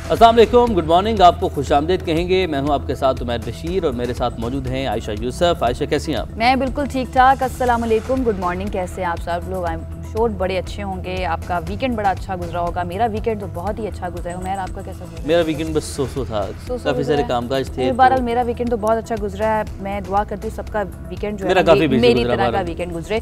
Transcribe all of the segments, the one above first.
अस्सलाम वालेकुम, good morning. आपको खुशामदीद कहेंगे। मैं हूं आपके साथ उमैर बशीर और मेरे साथ मौजूद हैं आयशा यूसुफ। आयशा, कैसी हैं आप? मैं बिल्कुल ठीक ठाक। अस्सलाम वालेकुम, गुड मॉर्निंग। कैसे हैं आप सब लोग? आई एम श्योर बड़े अच्छे होंगे। आपका वीकेंड बड़ा अच्छा गुजरा होगा। मेरा वीकेंड तो बहुत ही अच्छा गुजरा है। उमैर, आपका कैसा गुजरा? मेरा वीकेंड बस सो था, काफ़ी सारे कामकाज थे। बहरहाल मेरा वीकेंड तो बहुत अच्छा गुजरा है। मैं दुआ करती हूँ सबका वीकेंड जो है मेरी तरह का वीकेंड गुजरे।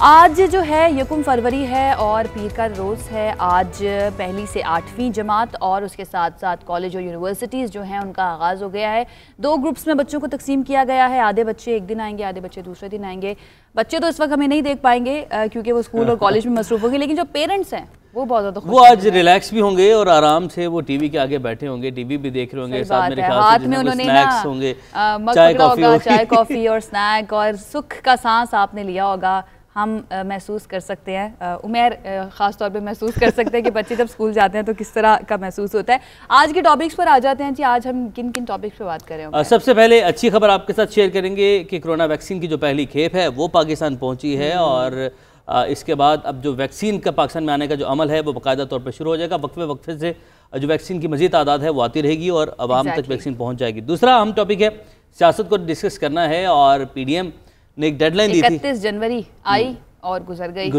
आज जो है 1 फरवरी है और पीर का रोज़ है। आज पहली से 8वीं जमात और उसके साथ साथ कॉलेज और यूनिवर्सिटीज़ जो हैं उनका आगाज़ हो गया है। 2 ग्रुप्स में बच्चों को तकसीम किया गया है। आधे बच्चे एक दिन आएंगे, आधे बच्चे दूसरे दिन आएंगे। बच्चे तो इस वक्त हमें नहीं देख पाएंगे क्योंकि वो स्कूल और कॉलेज में मसरूफ होंगे, लेकिन जो पेरेंट्स हैं वो बहुत ज़्यादा वो आज रिलैक्स भी होंगे और आराम से वो टीवी के आगे बैठे होंगे, टीवी भी देख रहे होंगे, साथ मेरे ख्याल हाथ में उन्होंने स्नैक्स होंगे, चाय कॉफ़ी और स्नैक और सुख का सांस आपने लिया होगा। हम महसूस कर सकते हैं, उमैर ख़ास तौर पे महसूस कर सकते हैं कि बच्चे जब स्कूल जाते हैं तो किस तरह का महसूस होता है। आज के टॉपिक्स पर आ जाते हैं जी। आज हम किन किन टॉपिक्स पे बात कर रहे हैं? सबसे पहले अच्छी खबर आपके साथ शेयर करेंगे कि कोरोना वैक्सीन की जो पहली खेप है वो पाकिस्तान पहुंची है और इसके बाद अब जो वैक्सीन का पाकिस्तान में आने का जो अमल है वो बाकायदा तौर पर शुरू हो जाएगा। वक्फे से जो वैक्सीन की मज़ीद तादाद है वो आती रहेगी और आवाम तक वैक्सीन पहुँच जाएगी। दूसरा अहम टॉपिक है, सियासत को डिस्कस करना है और PDM ने एक डेडलाइन दी थी। 31 जनवरी आई और गुजर गई,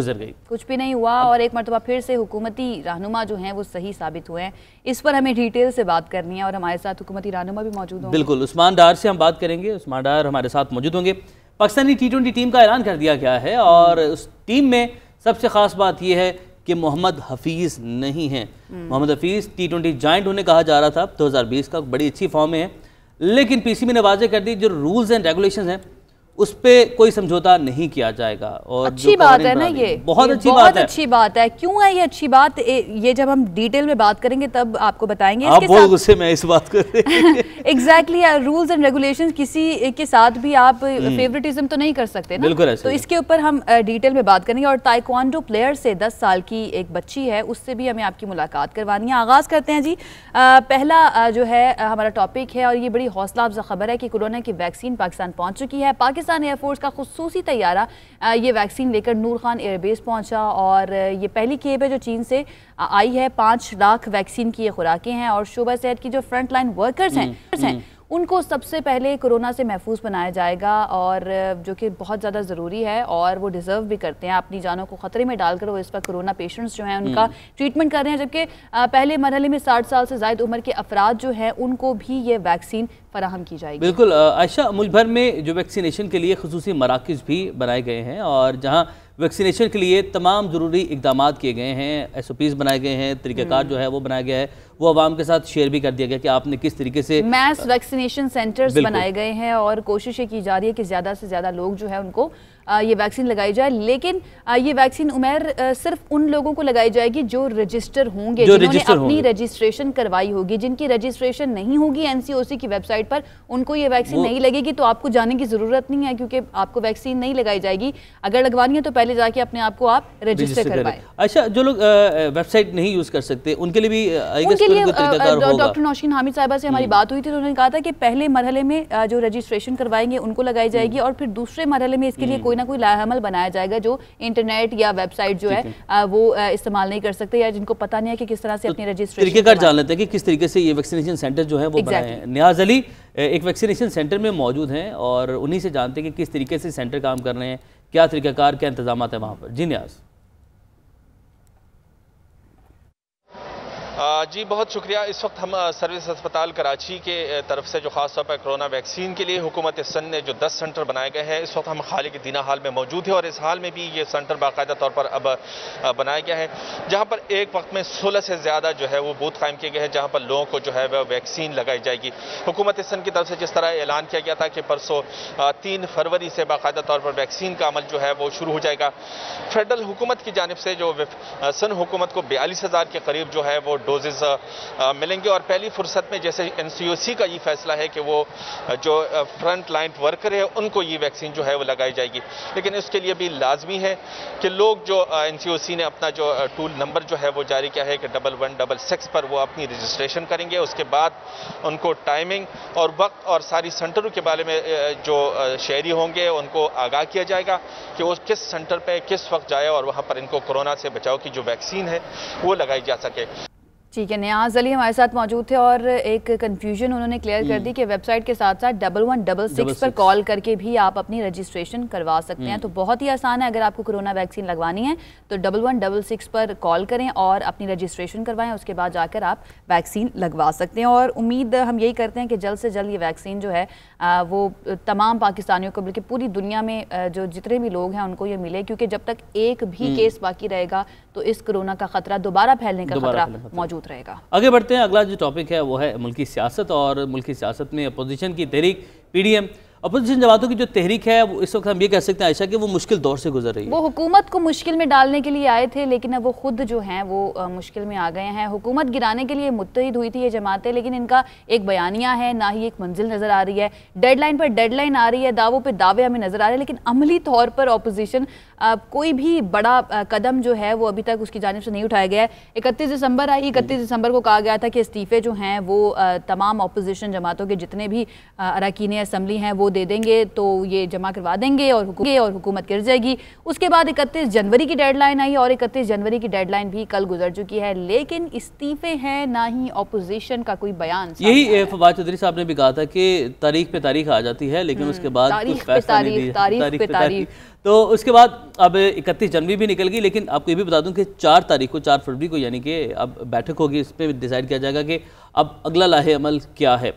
कुछ भी नहीं हुआ और एक मरतबा फिर से हुकूमती रहनुमा जो हैं वो सही साबित हुए हैं। इस पर हमें डिटेल से बात करनी है और हमारे साथ हुकूमती रहनुमा भी मौजूद होंगे। बिल्कुल, उस्मान डार से हम बात करेंगे। उस्मान डार हमारे साथ मौजूद होंगे। पाकिस्तानी T20 टीम का ऐलान कर दिया गया है और उस टीम में सबसे खास बात यह है कि मोहम्मद हफीज़ नहीं है। मोहम्मद हफीज़ T20 जायंट उन्हें कहा जा रहा था 2020 का, बड़ी अच्छी फॉर्म में है, लेकिन PCB ने वाज़ेह कर दी जो रूल्स एंड रेगुलेशंस हैं उस पे कोई समझौता नहीं किया जाएगा। और अच्छी बात है ना, ये बहुत अच्छी बात है। क्यों है ये अच्छी बात? ये जब हम डिटेल में बात करेंगे तब आपको बताएंगे। आप बहुत गुस्से में इस बात कर एग्जैक्टली, रूल्स एंड रेगुलेशंस किसी के साथ भी आप फेवरेटिज्म तो नहीं कर सकते ना। बिल्कुल, तो इसके ऊपर हम डिटेल में बात करेंगे। और ताइक्वांडो प्लेयर से 10 साल की एक बच्ची है, उससे भी हमें आपकी मुलाकात करवानी है। आगाज करते हैं जी। पहला जो है हमारा टॉपिक है और ये बड़ी हौसला अफजा खबर है कि कोरोना की वैक्सीन पाकिस्तान पहुंच चुकी है। पाकिस्तान एयरफोर्स का खुसूसी तैयारा ये वैक्सीन लेकर नूर खान एयरबेस पहुंचा और ये पहली खेप है जो चीन से आई है। 5 लाख वैक्सीन की ये खुराकें हैं और शोबा सेहत की जो फ्रंट लाइन वर्कर्स हैं उनको सबसे पहले कोरोना से महफूज बनाया जाएगा और जो कि बहुत ज़्यादा ज़रूरी है और वो डिज़र्व भी करते हैं। अपनी जानों को ख़तरे में डालकर वो इस पर कोरोना पेशेंट्स जो हैं उनका ट्रीटमेंट कर रहे हैं, जबकि पहले मरहले में 60 साल से ज़ायद उम्र के अफराद जो हैं उनको भी ये वैक्सीन फराहम की जाएगी। बिल्कुल आयशा, मुल्क भर में जो वैक्सीनेशन के लिए खुसूसी मराकज़ भी बनाए गए हैं और जहाँ वैक्सीनेशन के लिए तमाम ज़रूरी इकदाम किए गए हैं, SOPs बनाए गए हैं, तरीक़ाकार जो है वो बनाया गया है, वो आवाम के साथ शेयर भी कर दिया गया कि आपने किस तरीके से मैस वैक्सीनेशन सेंटर्स बनाए गए हैं और कोशिश की जा रही है कि ज़्यादा से ज़्यादा लोग जो है उनको ये वैक्सीन लगाई जाए। लेकिन ये वैक्सीन उमैर सिर्फ उन लोगों को लगाई जाएगी जो रजिस्टर होंगे, जिन्होंने अपनी रजिस्ट्रेशन करवाई होगी। जिनकी रजिस्ट्रेशन नहीं होगी NCOC की वेबसाइट पर, उनको ये वैक्सीन नहीं लगेगी। तो आपको जाने की ज़रूरत नहीं है क्योंकि आपको वैक्सीन नहीं लगाई जाएगी। अगर लगवानी है तो पहले जाके अपने आप को आप रजिस्टर करवाएं। अच्छा, जो लोग वेबसाइट नहीं यूज़ कर सकते उनके लिए भी डॉक्टर नौशीन हामिद साहिबा से हमारी बात हुई थी तो उन्होंने कहा था कि पहले मरहले में जो रजिस्ट्रेशन करवाएंगे उनको लगाई जाएगी और फिर दूसरे मरहले में इसके लिए कोई ना कोई लाहमल बनाया जाएगा जो इंटरनेट या वेबसाइट जो है वो इस्तेमाल नहीं कर सकते या जिनको पता नहीं है कि किस तरह से अपनी रजिस्ट्रेशन तरीकेकार जान लेते हैं कि किस तरीके से ये वैक्सीनेशन सेंटर जो है वो बनाए हैं। नियाज अली एक वैक्सीनेशन सेंटर में मौजूद हैं और उन्हीं से जानते हैं कि किस तरीके से सेंटर काम कर रहे हैं, क्या तरीकाकार, क्या इंतजाम है वहाँ पर। जी नियाज। जी बहुत शुक्रिया। इस वक्त हम सर्विस अस्पताल कराची के तरफ से जो खास तौर पर कोरोना वैक्सीन के लिए हुकूमत सिंध ने जो 10 सेंटर बनाए गए हैं, इस वक्त हम खाली के दीना हाल में मौजूद है और इस हाल में भी ये सेंटर बाकायदा तौर पर अब बनाया गया है, जहां पर एक वक्त में 16 से ज़्यादा जो है वो बूथ कायम किए गए हैं जहां पर लोगों को जो है वह वैक्सीन लगाई जाएगी। हुकूमत सिंध की तरफ से जिस तरह ऐलान किया गया था कि परसों 3 फरवरी से बाकायदा तौर पर वैक्सीन का अमल जो है वो शुरू हो जाएगा। फेडरल हुकूमत की जानिब से जो सिंध हुकूमत को 42,000 के करीब जो है वो डोजेज मिलेंगे और पहली फुर्सत में जैसे NCOC का ये फैसला है कि वो जो फ्रंट लाइन वर्कर है उनको ये वैक्सीन जो है वो लगाई जाएगी, लेकिन इसके लिए भी लाजमी है कि लोग जो NCOC ने अपना जो टूल नंबर जो है वो जारी किया है कि 1166 पर वो अपनी रजिस्ट्रेशन करेंगे। उसके बाद उनको टाइमिंग और वक्त और सारी सेंटरों के बारे में जो शहरी होंगे उनको आगाह किया जाएगा कि वो किस सेंटर पर किस वक्त जाए और वहाँ पर इनको कोरोना से बचाव की जो वैक्सीन है वो लगाई जा सके। ठीक है, नियाज अली हमारे साथ मौजूद थे और एक कंफ्यूजन उन्होंने क्लियर कर दी कि वेबसाइट के साथ साथ 1166 पर कॉल करके भी आप अपनी रजिस्ट्रेशन करवा सकते हैं। तो बहुत ही आसान है, अगर आपको कोरोना वैक्सीन लगवानी है तो 1166 पर कॉल करें और अपनी रजिस्ट्रेशन करवाएं, उसके बाद जाकर आप वैक्सीन लगवा सकते हैं। और उम्मीद हम यही करते हैं कि जल्द से जल्द ये वैक्सीन जो है वो तमाम पाकिस्तानियों को, बल्कि पूरी दुनिया में जो जितने भी लोग हैं उनको ये मिले, क्योंकि जब तक एक भी केस बाकी रहेगा तो इस कोरोना का खतरा दोबारा फैलने का खतरा मौजूद रहेगा। आगे बढ़ते हैं, अगला जो टॉपिक है वो है मुल्की सियासत, और मुल्की सियासत में अपोजिशन की तहरीक PDM, अपोजिशन जमातों की जो तहरीक है वो इस वक्त हम ये कह सकते हैं आयशा कि वो मुश्किल दौर से गुजर रही है। वो हुकूमत को मुश्किल में डालने के लिए आए थे, लेकिन अब वो खुद जो हैं वो मुश्किल में आ गए हैं। हुकूमत गिराने के लिए मुत्तहिद हुई थी ये जमातें, लेकिन इनका एक बयानिया है, ना ही एक मंजिल नज़र आ रही है। डेडलाइन पर डेडलाइन आ रही है, दावों पे दावे हमें नज़र आ रहे हैं, लेकिन अमली तौर पर अपोजिशन कोई भी बड़ा कदम जो है वो अभी तक उसकी जानिब से नहीं उठाया गया है। 31 दिसंबर आई, 31 दिसंबर को कहा गया था कि इस्तीफ़े जो हैं वो तमाम अपोजिशन जमातों के जितने भी अरकान असम्बली हैं वो दे देंगे, तो ये जमा करवा देंगे और हुकूमत गिर जाएगी। उसके बाद 31 जनवरी की डेडलाइन आई और 31 जनवरी की डेडलाइन भी कल गुजर चुकी है, लेकिन इस्तीफ़े हैं, ना ही अपोजिशन का कोई बयान। यही फवाद चौधरी साहब ने भी कहा था कि तारीख पे तारीख आ जाती है, लेकिन उसके बाद तारीख पे तारीख। तो उसके बाद अब 31 जनवरी भी निकल गई, लेकिन आपको ये भी बता दूं कि 4 तारीख को, 4 फरवरी को, यानी कि अब बैठक होगी, इस पर डिसाइड किया जाएगा कि अब अगला लाहे अमल क्या है।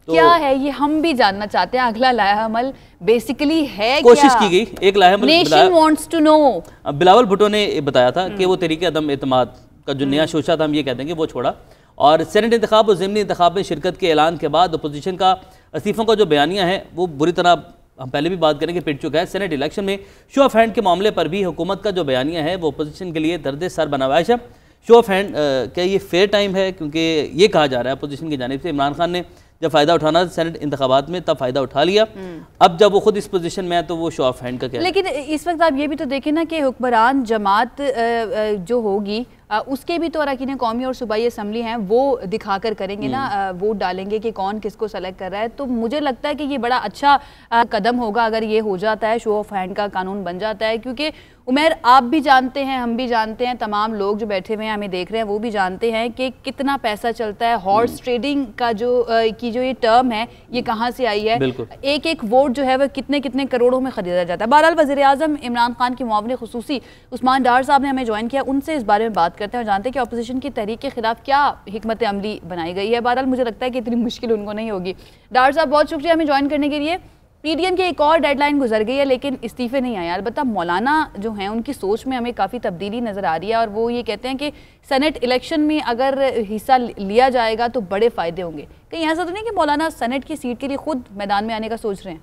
तो क्या है ये हम भी जानना चाहते हैं, अगला लाहे अमल बेसिकली है कोशिश की गई एक लाहे अमल, nation wants to know. Bilawal Bhutto ने बताया था कि वो तहरीक अदम एतमाद का जो नया शोशा था, हम ये कहते हैं कि वो छोड़ा, और सेनेट इंतखाब और ज़िमनी इंतखाब में शिरकत के ऐलान के बाद अपोजिशन का इस्तीफ़ों का जो बयानिया है वो बुरी तरह, हम पहले भी बात करेंगे, पिट चुका है। सेनेट इलेक्शन में शो ऑफ हैंड के मामले पर भी हुकूमत का जो बयानिया है वो अपोजिशन के लिए दर्द सर बना हुआ है। शो ऑफ हैंड क्या ये फेयर टाइम है, क्योंकि ये कहा जा रहा है अपोजिशन की जानिब से इमरान खान ने जब फ़ायदा उठाना सेनेट इंतखाबात में तब फ़ायदा उठा लिया, अब जब वो खुद इस पोजीशन में है तो वो शो ऑफ हैंड का क्या है? लेकिन इस वक्त आप ये भी तो देखें ना कि हुक्मरान जमात जो होगी उसके भी तो अरकान कौमी और सूबाई असम्बली हैं, वो दिखाकर करेंगे ना, वोट डालेंगे कि कौन किसको सेलेक्ट कर रहा है। तो मुझे लगता है कि ये बड़ा अच्छा कदम होगा अगर ये हो जाता है, शो ऑफ हैंड का कानून बन जाता है, क्योंकि उमर आप भी जानते हैं, हम भी जानते हैं, तमाम लोग जो बैठे हुए हैं हमें देख रहे हैं वो भी जानते हैं कि कितना पैसा चलता है। हॉर्स ट्रेडिंग का जो ये टर्म है ये कहाँ से आई है, एक एक वोट जो है वह कितने कितने करोड़ों में खरीदा जाता है। बहरहाल वज़ीर आज़म इमरान खान के मुआविन खुसूसी उस्मान डार साहब ने हमें ज्वाइन किया, उनसे इस बारे में बात करते हैं और जानते हैं कि अपोजिशन की तहरीक के खिलाफ क्या हिकमत अमली बनाई गई है। बहरहाल मुझे लगता है कि इतनी मुश्किल उनको नहीं होगी। डार साहब बहुत शुक्रिया हमें ज्वाइन करने के लिए। PDM की एक और डेडलाइन गुजर गई है लेकिन इस्तीफे नहीं आए। अलबत्ता मौलाना जो हैं उनकी सोच में हमें काफ़ी तब्दीली नज़र आ रही है और वो ये कहते हैं कि सेनेट इलेक्शन में अगर हिस्सा लिया जाएगा तो बड़े फ़ायदे होंगे। कहीं ऐसा तो नहीं कि मौलाना सेनेट की सीट के लिए खुद मैदान में आने का सोच रहे हैं?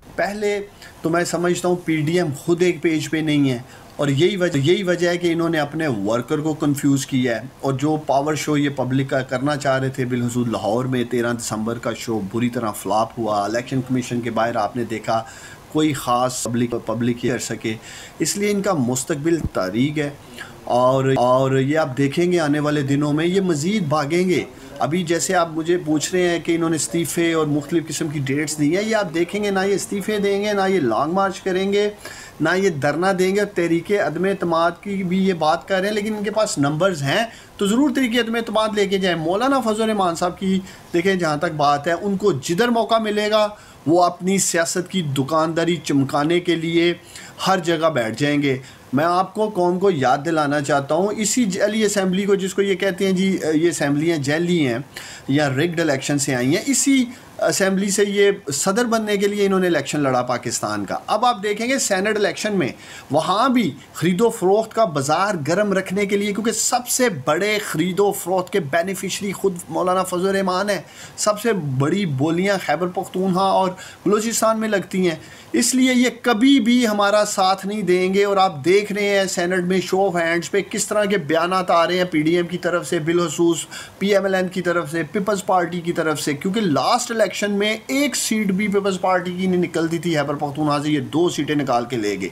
पहले तो मैं समझता हूँ PDM खुद एक पेज पे नहीं है और यही वजह है कि इन्होंने अपने वर्कर को कंफ्यूज किया है। और जो पावर शो ये पब्लिक का करना चाह रहे थे, बिलखुसूस लाहौर में 13 दिसंबर का शो बुरी तरह फ्लॉप हुआ। इलेक्शन कमीशन के बाहर आपने देखा कोई ख़ास पब्लिक कर सके, इसलिए इनका मुस्तकबिल तारीक है और ये आप देखेंगे आने वाले दिनों में ये मज़ीद भागेंगे। अभी जैसे आप मुझे पूछ रहे हैं कि इन्होंने इस्तीफ़े और मुख्तलिफ़ किस्म की डेट्स दी हैं, ये आप देखेंगे ना ये इस्तीफ़े देंगे, ना ये लॉन्ग मार्च करेंगे, ना ये धरना देंगे। तहरीके अदम एतमाद की भी ये बात कर रहे हैं, लेकिन इनके पास नंबर्स हैं तो ज़रूर तहरीके अदम एतमाद लेके जाएँ। मौलाना फजल रहमान साहब की देखें, जहाँ तक बात है, उनको जिधर मौका मिलेगा वो अपनी सियासत की दुकानदारी चमकाने के लिए हर जगह बैठ जाएंगे। मैं आपको कौम को याद दिलाना चाहता हूँ, इसी जैली असम्बली को, जिसको ये कहते हैं जी ये असम्बलियाँ जैली हैं या रिग्ड इलेक्शन से आई हैं, इसी असेंबली से ये सदर बनने के लिए इन्होंने इलेक्शन लड़ा पाकिस्तान का। अब आप देखेंगे सेनेट इलेक्शन में वहाँ भी ख़रीदो फरोख्त का बाज़ार गर्म रखने के लिए, क्योंकि सबसे बड़े ख़रीदो फरोख्त के बेनिफिशरी खुद मौलाना फजल रहमान है। सबसे बड़ी बोलियाँ खैबर पख्तूनख्वा और बलूचिस्तान में लगती हैं, इसलिए ये कभी भी हमारा साथ नहीं देंगे। और आप देख रहे हैं सेनेट में शो ऑफ हैंड्स पे किस तरह के बयानात आ रहे हैं PDM की तरफ से, बिलखुसूस PMLN की तरफ से, पीपल्स पार्टी की तरफ से, क्योंकि लास्ट इलेक्शन में एक सीट भी पीपल्स पार्टी की नहीं निकलती थी खैबर पख्तूनख्वा से, ये 2 सीटें निकाल के ले गए।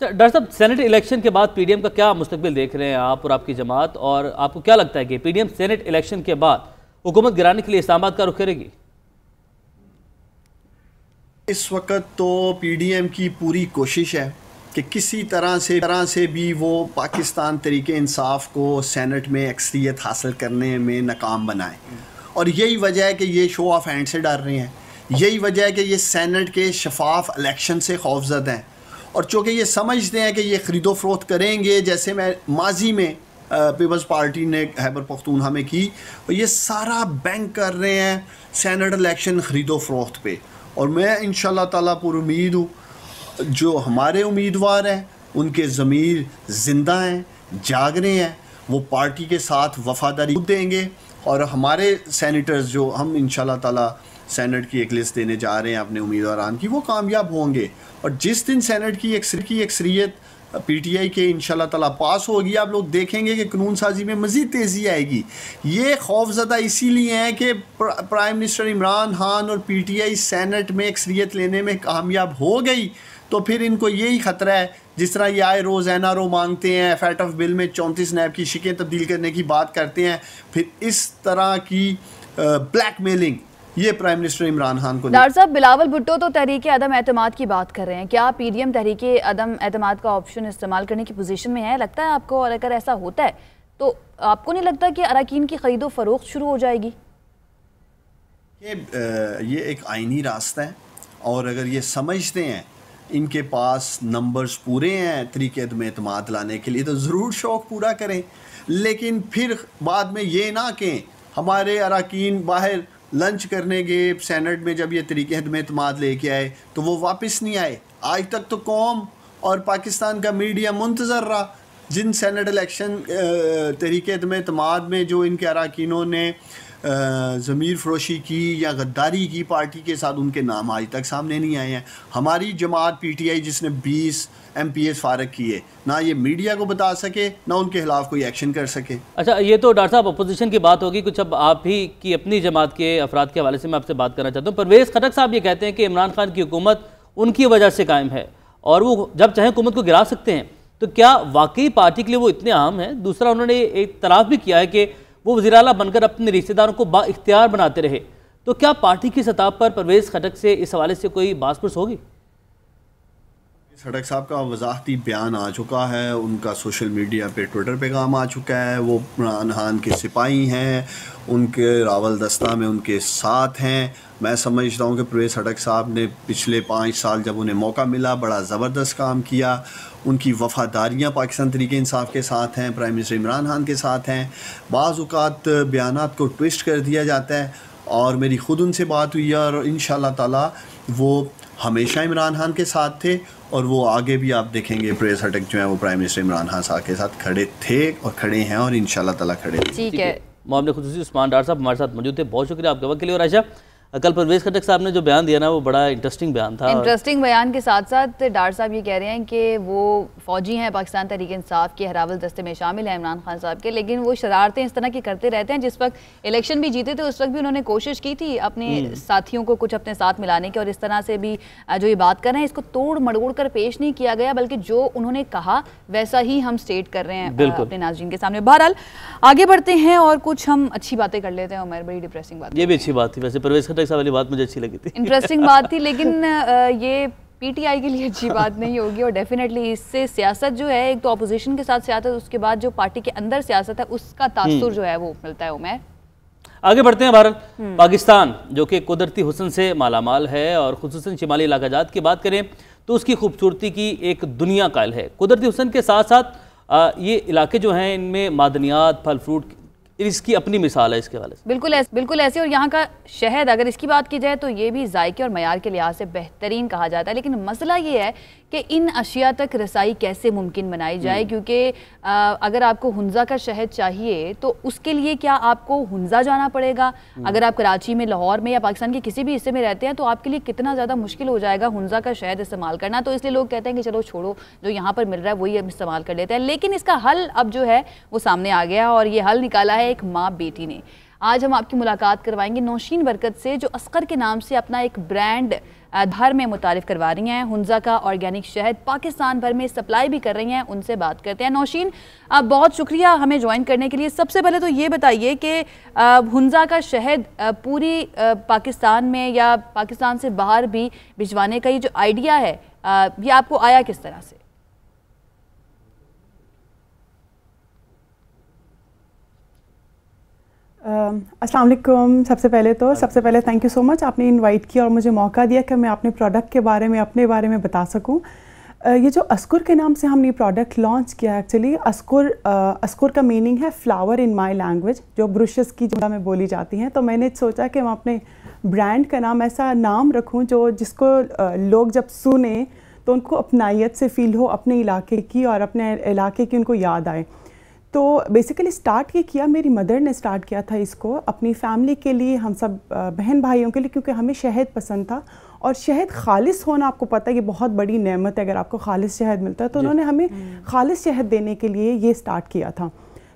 डॉक्टर साहब, सेनेट इलेक्शन के बाद PDM का क्या मुस्तकबिल देख रहे हैं आप और आपकी जमात, और आपको क्या लगता है कि PDM सेनेट इलेक्शन के बाद हुकूमत गिराने के लिए इस्लामाबाद का रुख करेगी? इस वक्त तो PDM की पूरी कोशिश है कि किसी तरह से भी वो पाकिस्तान तरीके इंसाफ को सेनेट में अक्सरियत हासिल करने में नाकाम बनाए। और यही वजह है कि ये शो ऑफ हैंड से डर रहे हैं, यही वजह है कि ये सेनेट के शफाफ इलेक्शन से खौफजदा हैं। और चूँकि ये समझते हैं कि ये ख़रीदो फरोख्त करेंगे, जैसे मैं माजी में पीपल्स पार्टी ने खैबर पख्तूनख्वा में की, और ये सारा बैंक कर रहे हैं सेनेट इलेक्शन ख़रीदो फरोख्त पे। और मैं इंशाल्लाह ताला पुरुमीद हूँ जो हमारे उम्मीदवार हैं उनके ज़मीर ज़िंदा हैं, जाग रहे हैं, वो पार्टी के साथ वफ़ादारी देंगे। और हमारे सेनेटर्स जो हम इंशाल्लाह ताला सेनेट की एक लिस्ट देने जा रहे हैं अपने उम्मीदवारान की, वो कामयाब होंगे। और जिस दिन सेनेट की अक्सरियत PTI के इंशाल्लाह ताला पास होगी, आप लोग देखेंगे कि कानून साजी में मज़ीद तेज़ी आएगी। ये खौफज़दा इसीलिए है कि प्राइम मिनिस्टर इमरान खान और PTI सेनेट में अक्सरियत लेने में कामयाब हो गई, तो फिर इनको यही ख़तरा है, जिस तरह ये आए रोज़ NRO मांगते हैं, FATF बिल में 34 नैब की शिकें तब्दील करने की बात करते हैं, फिर इस तरह की ब्लैकमेलिंग ये प्राइम मिनिस्टर इमरान खान को। डॉक्टर साहब, बिलावल भुट्टो तो तहरीक अदम एतमाद की बात कर रहे हैं, क्या PDM तहरीक अदम एतमाद का ऑप्शन इस्तेमाल करने की पोजीशन में है, लगता है आपको? और अगर ऐसा होता है तो आपको नहीं लगता कि अरकान की खरीदो फरोख्त शुरू हो जाएगी? ये एक आइनी रास्ता है, और अगर ये समझते हैं इनके पास नंबर्स पूरे हैं तरीके अदम एतमाद लाने के लिए, तो ज़रूर शौक़ पूरा करें। लेकिन फिर बाद में ये ना कि हमारे अरकान बाहर लंच करने गए सेनेट में, जब ये तरीके अदम एतमाद लेके आए तो वो वापस नहीं आए। आज तक तो कौम और पाकिस्तान का मीडिया मुंतज़र रहा, जिन सेनेट इलेक्शन तरीके अदम एतमाद में जो इनके अरकानों ने ज़मीर फरोशी की या गद्दारी की पार्टी के साथ, उनके नाम आज तक सामने नहीं आए हैं। हमारी जमात PTI जिसने 20 MPs फारग किए, ना ये मीडिया को बता सके, ना उनके खिलाफ कोई एक्शन कर सके। अच्छा, ये तो डॉक्टर साहब अपोजिशन की बात होगी, कुछ अब आप ही की अपनी जमात के अफराद के हवाले से मैं आपसे बात करना चाहता हूँ। परवेज़ खटक साहब ये कहते हैं कि इमरान खान की हुकूमत उनकी वजह से कायम है और वो जब चाहे हुकूमत को गिरा सकते हैं, तो क्या वाकई पार्टी के लिए वो इतने अहम हैं? दूसरा, उन्होंने एक तराफ भी किया है कि वो वज़ीर आला बनकर अपने रिश्तेदारों को बाइख्तियार बनाते रहे, तो क्या पार्टी की सतह पर परवेज़ खटक से इस हवाले से कोई बासपुरस होगी? खटक साहब का वजाहती बयान आ चुका है, उनका सोशल मीडिया पे ट्विटर पे काम आ चुका है, वो इमरान खान के सिपाही हैं, उनके रावल दस्ता में उनके साथ हैं। मैं समझता हूँ कि परवेज़ खटक साहब ने पिछले 5 साल जब उन्हें मौका मिला बड़ा ज़बरदस्त काम किया, उनकी वफ़ादारियाँ पाकिस्तान तरीके इंसाफ के साथ हैं, प्राइम मिनिस्टर इमरान खान के साथ हैं। बाज़ औक़ात बयानात को ट्विस्ट कर दिया जाता है, और मेरी ख़ुद उनसे बात हुई है, और इंशाअल्लाह ताला वो हमेशा इमरान खान के साथ थे, और वो आगे भी आप देखेंगे परवेज़ खटक जो है वो प्राइम मिनिस्टर इमरान खान साहब के साथ खड़े थे और खड़े हैं, और इंशाअल्लाह ताला खड़े हैं। ठीक है, मामले खुसूसी उस्मान डार साहब हमारे साथ मौजूद थे, बहुत शुक्रिया आपके वक्त के लिए। और आयशा, कल परवेज़ खटक साहब ने जो बयान दिया ना, वो बड़ा इंटरेस्टिंग बयान था। इंटरेस्टिंग बयान के साथ साथ डार साहब ये कह रहे हैं कि वो फौजी हैं, पाकिस्तान तहरीक इंसाफ के हरावल दस्ते में शामिल हैं इमरान खान साहब के, लेकिन वो शरारतें इस तरह की करते रहते हैं। जिस वक्त इलेक्शन भी जीते थे उस वक्त भी उन्होंने कोशिश की थी अपने साथियों को कुछ अपने साथ मिलाने की, और इस तरह से भी जो ये बात कर रहे हैं इसको तोड़ मड़ोड़ कर पेश नहीं किया गया, बल्कि जो उन्होंने कहा वैसा ही हम स्टेट कर रहे हैं अपने नाज़रीन के सामने। बहरहाल आगे बढ़ते हैं और कुछ हम अच्छी बातें कर लेते हैं। उमर, बड़ी डिप्रेसिंग बात, ये भी अच्छी बात थी वैसे, परवेज़ खटक साहब वाली बात मुझे अच्छी लगी थी, इंटरेस्टिंग बात थी, लेकिन ये PTI के लिए अच्छी बात नहीं होगी, और डेफिनेटली इससे सियासत जो है, एक तो अपोजिशन के साथ सियासत, उसके बाद जो पार्टी के अंदर सियासत है उसका तासुर जो है वो मिलता है। उमर, आगे बढ़ते हैं। भारत पाकिस्तान जो कि कुदरती हुस्न से मालामाल है, और खुसूसन शिमाली इलाका जात की बात करें तो उसकी खूबसूरती की एक दुनिया कायल है। कुदरती हुस्न के साथ साथ ये इलाके जो हैं इनमें मादनियात, फल फ्रूट, इसकी अपनी मिसाल है इसके वाले से। बिल्कुल ऐसे। और यहाँ का शहद, अगर इसकी बात की जाए तो ये भी जायके और मयार के लिहाज से बेहतरीन कहा जाता है, लेकिन मसला ये है कि इन अशिया तक रसाई कैसे मुमकिन बनाई जाए, क्योंकि अगर आपको हुंजा का शहद चाहिए तो उसके लिए क्या आपको हुंजा जाना पड़ेगा? अगर आप कराची में, लाहौर में या पाकिस्तान के किसी भी हिस्से में रहते हैं तो आपके लिए कितना ज़्यादा मुश्किल हो जाएगा हुंजा का शहद इस्तेमाल करना। तो इसलिए लोग कहते हैं कि चलो छोड़ो, जो यहाँ पर मिल रहा है वही हम इस्तेमाल कर लेते हैं। लेकिन इसका हल अब जो है वो सामने आ गया, और ये हल निकाला है एक माँ बेटी ने। आज हम आपकी मुलाकात करवाएंगे नौशीन बरकत से, जो असगर के नाम से अपना एक ब्रांड भर में मुतारिफ करवा रही हैं। हुंजा का ऑर्गेनिक शहद पाकिस्तान भर में सप्लाई भी कर रही हैं। उनसे बात करते हैं। नौशीन, आप बहुत शुक्रिया हमें ज्वाइन करने के लिए। सबसे पहले तो ये बताइए कि हुंजा का शहद पूरी पाकिस्तान में या पाकिस्तान से बाहर भी भिजवाने का ये जो आइडिया है, ये आपको आया किस तरह से? अस्सलाम वालेकुम। सबसे पहले थैंक यू सो मच, आपने इनवाइट किया और मुझे मौका दिया कि मैं अपने प्रोडक्ट के बारे में, अपने बारे में बता सकूं। ये जो अस्कुर के नाम से हमने ये प्रोडक्ट लॉन्च किया, एक्चुअली अस्कुर का मीनिंग है फ्लावर इन माय लैंग्वेज, जो ब्रुशेस की जुमला में बोली जाती हैं। तो मैंने सोचा कि मैं अपने ब्रांड का नाम ऐसा नाम रखूं जिसको लोग जब सुने तो उनको अपनाइयत से फील हो अपने इलाके की, और अपने इलाके की उनको याद आए। तो बेसिकली स्टार्ट ये किया, मेरी मदर ने स्टार्ट किया था इसको अपनी फैमिली के लिए, हम सब बहन भाइयों के लिए, क्योंकि हमें शहद पसंद था। और शहद खालिस होना, आपको पता है ये बहुत बड़ी नेमत है अगर आपको खालिस शहद मिलता है। तो उन्होंने हमें खालिस शहद देने के लिए ये स्टार्ट किया था।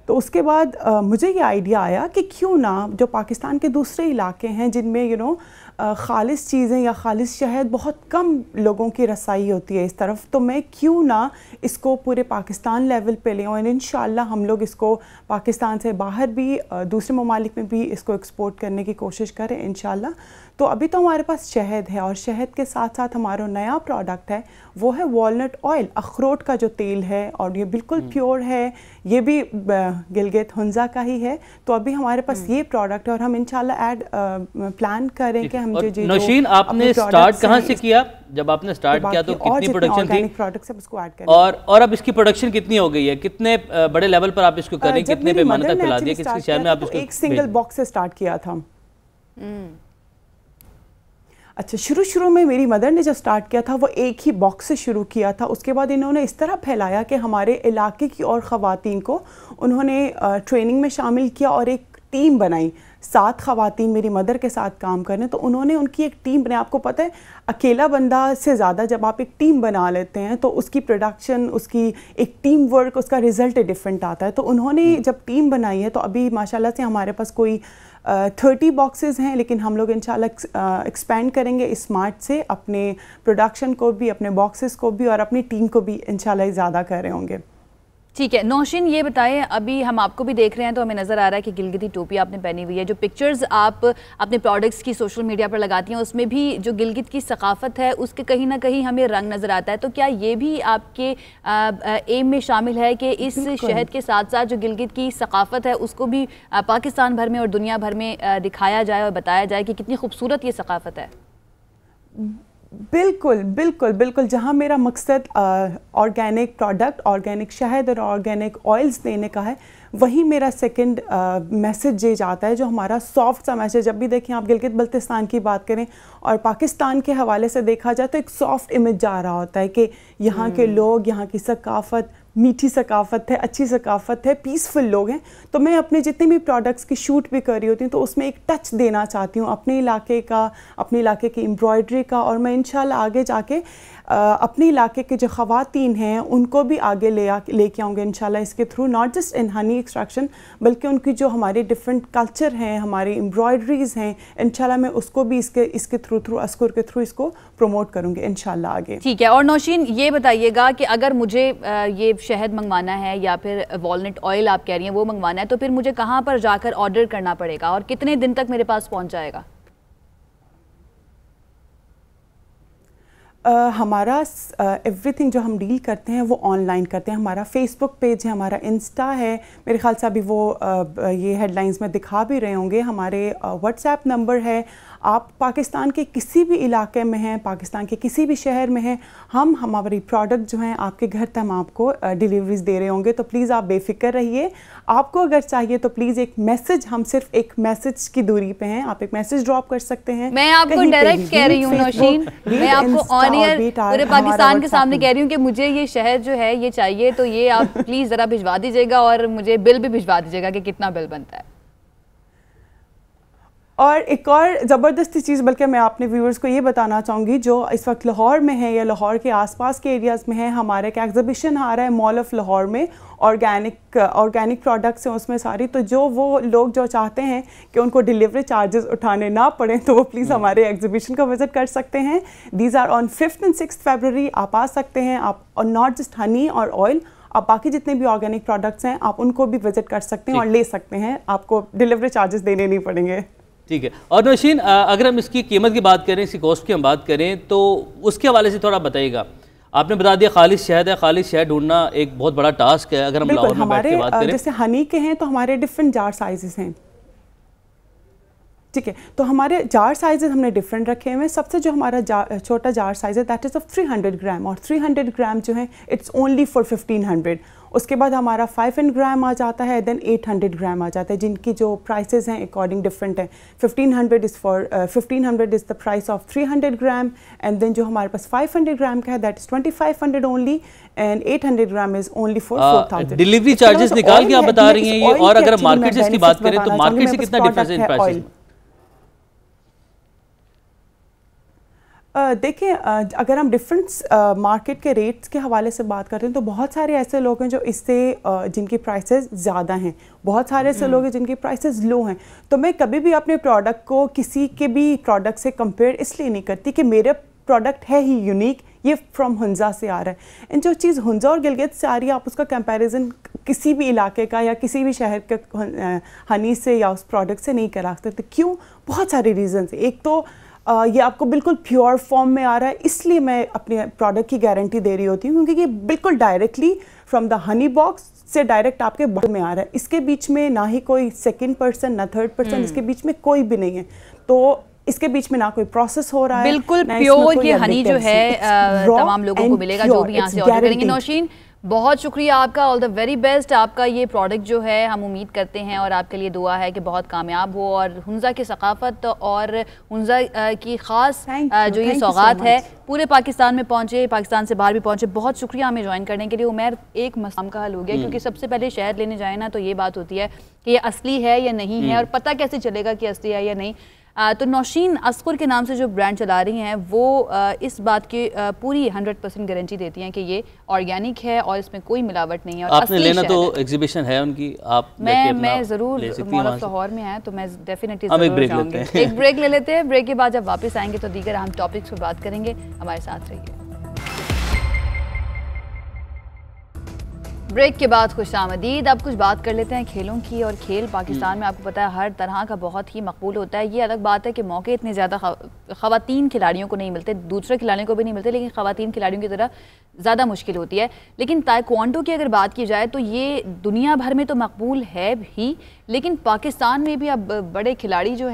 तो उसके बाद मुझे ये आइडिया आया कि क्यों ना, जो पाकिस्तान के दूसरे इलाके हैं जिनमें ख़ालिस चीज़ें या ख़ालिस शहद बहुत कम लोगों की रसाई होती है इस तरफ, तो मैं क्यों ना इसको पूरे पाकिस्तान लेवल पे लें, और इंशाल्लाह हम लोग इसको पाकिस्तान से बाहर भी दूसरे ममालिक में भी इसको एक्सपोर्ट करने की कोशिश करें इंशाल्लाह। तो अभी तो हमारे पास शहद है, और शहद के साथ साथ हमारा नया प्रोडक्ट है वो है वॉलनट ऑयल, अखरोट का जो तेल है, और ये बिल्कुल प्योर है, ये भी गिलगित हुंजा का ही है। तो अभी हमारे पास ये प्रोडक्ट है, और हम इंशाल्लाह प्लान करें कि हम नौशीन, आपने स्टार्ट कहाँ से किया? जब आपने स्टार्ट किया तो कितनी प्रोडक्शन थी? प्रोडक्ट्स है उसको ऐड करें। और अब इसकी प्रोडक्शन कितनी हो गई है? कितने बड़े लेवल पर आप इसको करें? कितने पैमाने तक फैला दिया? किसके शहर में आप इसको? एक सिंगल बॉक्स से स्टार्ट किया था। अच्छा, शुरू में मेरी मदर ने जो स्टार्ट किया था वो एक ही बॉक्स से शुरू किया था। उसके बाद इन्होंने इस तरह फैलाया कि हमारे इलाके की और ख़वातीन को उन्होंने ट्रेनिंग में शामिल किया और एक टीम बनाई। 7 ख़वातीन मेरी मदर के साथ काम करें, तो उन्होंने उनकी एक टीम बनाई। आपको पता है अकेला बंदा से ज़्यादा जब आप एक टीम बना लेते हैं तो उसकी प्रोडक्शन, उसकी एक टीम वर्क, उसका रिज़ल्ट डिफरेंट आता है। तो उन्होंने जब टीम बनाई है, तो अभी माशाल्लाह से हमारे पास कोई 30 बॉक्सेस हैं, लेकिन हम लोग इंशाल्लाह एक्सपेंड करेंगे स्मार्ट से, अपने प्रोडक्शन को भी, अपने बॉक्सेस को भी, और अपनी टीम को भी इंशाल्लाह ज़्यादा कर रहे होंगे। ठीक है नौशीन, ये बताएं, अभी हम आपको भी देख रहे हैं तो हमें नज़र आ रहा है कि गिलगिती टोपी आपने पहनी हुई है। जो पिक्चर्स आप अपने प्रोडक्ट्स की सोशल मीडिया पर लगाती हैं उसमें भी जो गिलगित की सकाफ़त है उसके कहीं ना कहीं हमें रंग नज़र आता है। तो क्या ये भी आपके एम में शामिल है कि इस शहद के साथ साथ जो गिलगित की सकाफ़त है उसको भी पाकिस्तान भर में और दुनिया भर में दिखाया जाए और बताया जाए कि कितनी खूबसूरत ये सकाफ़त है? बिल्कुल बिल्कुल बिल्कुल। जहाँ मेरा मकसद ऑर्गेनिक प्रोडक्ट, ऑर्गेनिक शहद और ऑर्गेनिक ऑयल्स देने का है, वही मेरा सेकंड मैसेज ये जाता है, जो हमारा सॉफ्ट सा मैसेज। जब भी देखें आप गिलगित बल्तिस्तान की बात करें और पाकिस्तान के हवाले से देखा जाए तो एक सॉफ्ट इमेज जा रहा होता है कि यहाँ के लोग, यहाँ की सकाफ़त मीठी सकाफ़त है, अच्छी सकाफ़त है, पीसफुल लोग हैं। तो मैं अपने जितने भी प्रोडक्ट्स की शूट भी कर रही होती हूँ तो उसमें एक टच देना चाहती हूँ अपने इलाके का, अपने इलाके की एम्ब्रॉयडरी का। और मैं इंशाल्लाह आगे जाके अपने इलाके के जो ख़वातीन हैं उनको भी आगे लेके आऊँगे इंशाल्लाह इसके through, not just in Honey extraction, बल्कि उनकी जो हमारे डिफरेंट कल्चर हैं, हमारी एम्ब्रॉयडरीज़ हैं, इंशाल्लाह मैं उसको भी इसके थ्रू अस्कुर के थ्रू इसको प्रमोट करूँगी इंशाल्लाह आगे। ठीक है। और नौशीन ये बताइएगा कि अगर मुझे ये शहद मंगवाना है या फिर वॉलनट ऑयल आप कह रही हैं वो मंगवाना है, तो फिर मुझे कहाँ पर जाकर ऑर्डर करना पड़ेगा और कितने दिन तक मेरे पास पहुँच जाएगा? हमारा एवरीथिंग जो हम डील करते हैं वो ऑनलाइन करते हैं। हमारा फेसबुक पेज है, हमारा इंस्टा है, मेरे ख्याल से अभी वो ये हेडलाइंस में दिखा भी रहे होंगे। हमारे व्हाट्सएप नंबर है। आप पाकिस्तान के किसी भी इलाके में हैं, पाकिस्तान के किसी भी शहर में हैं, हमारी प्रोडक्ट जो हैं आपके घर तक हम आपको डिलीवरीज दे रहे होंगे। तो प्लीज़ आप बेफिक्र रहिए। आपको अगर चाहिए तो प्लीज़ एक मैसेज, हम सिर्फ एक मैसेज की दूरी पे हैं, आप एक मैसेज ड्रॉप कर सकते हैं। मैं आपको डायरेक्ट कह रही हूँ नौशीन, मैं आपको ऑन एयर पूरे पाकिस्तान के सामने कह रही हूँ कि मुझे ये शहद जो है ये चाहिए, तो ये आप प्लीज़ ज़रा भिजवा दीजिएगा और मुझे बिल भी भिजवा दीजिएगा कि कितना बिल बनता है। और एक और ज़बरदस्ती चीज़, बल्कि मैं अपने व्यूअर्स को ये बताना चाहूँगी जो इस वक्त लाहौर में है या लाहौर के आसपास के एरियाज़ में है, हमारे एक एग्जीबिशन आ रहा है मॉल ऑफ लाहौर में, ऑर्गेनिक प्रोडक्ट्स हैं उसमें सारी। तो जो वो लोग जो चाहते हैं कि उनको डिलीवरी चार्जेस उठाने ना पड़ें तो वो प्लीज़ हमारे एग्जीबिशन का विज़िट कर सकते हैं। These are on 5th and 6th February। आप आ सकते हैं। आप, और नॉट जस्ट हनी और ऑयल, आप बाकी जितने भी ऑर्गेनिक प्रोडक्ट्स हैं आप उनको भी विज़िट कर सकते हैं और ले सकते हैं। आपको डिलीवरी चार्जेस देने नहीं पड़ेंगे। ठीक है। और नौशीन, अगर हम इसकी कीमत की बात करें, इसकी कॉस्ट की हम बात करें, तो उसके हवाले से थोड़ा बताइएगा। आपने बता दिया खालिश शहद है, खालिश शहद ढूंढना एक बहुत बड़ा टास्क है। अगर हम लाहौर में बैठ के बात करें, जैसे हनी के हैं तो हमारे डिफरेंट जार साइजेस हैं। ठीक है। तो हमारे जार साइजेस हमने डिफरेंट रखे हुए हैं। सबसे जो हमारा छोटा जार साइज है दैट इज़ ऑफ 300 ग्राम, और 300 ग्राम जो है इट्स ओनली फॉर 1500। उसके बाद हमारा 500 ग्राम आ जाता है, देन 800 ग्राम आ जाता है, जिनकी जो प्राइसेस हैं अकॉर्डिंग डिफरेंट है। 1500 is the price of 300 gram, and then जो हमारे पास 500 ग्राम का है that is 2500 only, and 800 gram is only for 4000। Delivery charges निकाल के आप बता रही हैं ये, और अगर मार्केट से इसकी बात करें तो मार्केट से कितना डिफरेंस है इन प्राइसेस में? देखिए, अगर हम डिफरेंस मार्केट के रेट्स के हवाले से बात करते हैं तो बहुत सारे ऐसे लोग हैं जो इससे जिनकी प्राइसेस ज़्यादा हैं, बहुत सारे ऐसे लोग हैं जिनकी प्राइसेस लो हैं। तो मैं कभी भी अपने प्रोडक्ट को किसी के भी प्रोडक्ट से कंपेयर इसलिए नहीं करती कि मेरे प्रोडक्ट है ही यूनिक, ये फ्रॉम हुंजा से आ रहा है। एंड जो चीज़ हुंजा और गिलगित से आ रही है, आप उसका कंपैरिजन किसी भी इलाके का या किसी भी शहर के हनी से या उस प्रोडक्ट से नहीं करा सकते। क्यों? बहुत सारे रीजन है। एक तो ये आपको बिल्कुल प्योर फॉर्म में आ रहा है, इसलिए मैं अपने प्रोडक्ट की गारंटी दे रही होती हूँ, क्योंकि ये बिल्कुल directly from the honey box से डायरेक्ट आपके बॉटल में आ रहा है। इसके बीच में ना ही कोई सेकंड पर्सन ना थर्ड पर्सन, इसके बीच में कोई भी नहीं है। तो इसके बीच में ना कोई प्रोसेस हो रहा है, बिल्कुल प्योर ये हनी जो है तमाम लोगों को मिलेगा जो भी यहाँ से ऑर्डर करेंगे। नौशीन, बहुत शुक्रिया आपका, ऑल द वेरी बेस्ट। आपका ये प्रोडक्ट जो है हम उम्मीद करते हैं और आपके लिए दुआ है कि बहुत कामयाब हो, और हुंजा की सकाफत और हुंजा की ख़ास जो ये सौगात है पूरे पाकिस्तान में पहुँचे, पाकिस्तान से बाहर भी पहुँचे। बहुत शुक्रिया हमें ज्वाइन करने के लिए। उमर, एक मसला का हल हो गया, क्योंकि सबसे पहले शहद लेने जाए ना तो ये बात होती है कि ये असली है या नहीं है, और पता कैसे चलेगा कि असली है या नहीं। तो नौशीन अस्कुर के नाम से जो ब्रांड चला रही हैं वो इस बात की पूरी 100% गारंटी देती हैं कि ये ऑर्गेनिक है और इसमें कोई मिलावट नहीं है। और आपने लेना तो एग्जीबिशन है उनकी, आप मैं ज़रूर मॉल ऑफ लाहौर में है तो मैं डेफिनेटली ज़रूर जाऊंगी। एक ब्रेक ले लेते हैं, ब्रेक के बाद जब वापस आएंगे तो दीगर हम टॉपिक्स पर बात करेंगे। हमारे साथ रहिए। ब्रेक के बाद खुशामदीद। अब कुछ बात कर लेते हैं खेलों की। और खेल पाकिस्तान में आपको पता है हर तरह का बहुत ही मकबूल होता है। ये अलग बात है कि मौके इतने ज़्यादा ख़वातीन खिलाड़ियों को नहीं मिलते, दूसरे खिलाड़ियों को भी नहीं मिलते, लेकिन ख़वातीन खिलाड़ियों की तरह ज़्यादा मुश्किल होती है। लेकिन ताइक्वांडो की अगर बात की जाए तो ये दुनिया भर में तो मकबूल है ही, लेकिन पाकिस्तान में भी अब बड़े खिलाड़ी जो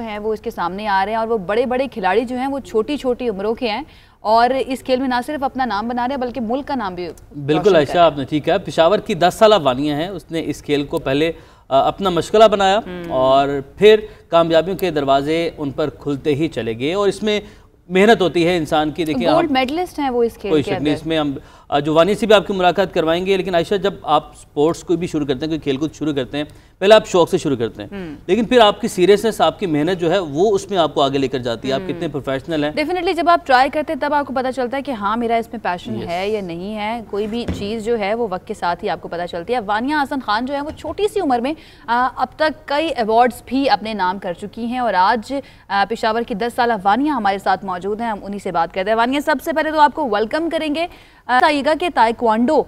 हैं वो इसके सामने आ रहे हैं। और वो बड़े बड़े खिलाड़ी जो हैं वो छोटी छोटी उम्रों के हैं और इस खेल में ना सिर्फ अपना नाम बना रहे हैं बल्कि मुल्क का नाम भी। बिल्कुल आयशा, आपने ठीक है। पेशावर की 10 साल वानिया है, उसने इस खेल को पहले अपना मशगला बनाया और फिर कामयाबियों के दरवाजे उन पर खुलते ही चले गए। और इसमें मेहनत होती है इंसान की। देखिए, गोल्ड मेडलिस्ट हैं वो इस खेल के अंदर। इसमें हम जो वानिया से भी आपकी मुलाकात करवाएंगे। लेकिन आयशा, जब आप स्पोर्ट्स को भी शुरू करते हैं, कोई खेल कूद शुरू करते हैं, पहले आप शौक से शुरू करते हैं, लेकिन फिर आपकी सीरियसनेस, आपकी मेहनत जो है वो उसमें आपको आगे लेकर जाती है। आप कितने प्रोफेशनल हैं। डेफिनेटली जब आप ट्राई करते हैं तब आपको पता चलता है कि हाँ मेरा इसमें पैशन है या नहीं है। कोई भी चीज़ जो है वो वक्त के साथ ही आपको पता चलती है। वानिया हसन खान जो है वो छोटी सी उम्र में अब तक कई अवार्ड्स भी अपने नाम कर चुकी हैं और आज पेशावर की 10 साल वानिया हमारे साथ मौजूद हैं। हम उन्हीं से बात करते हैं। वानिया, सबसे पहले तो आपको वेलकम करेंगे। बताइएगा कि ताइक्वांडो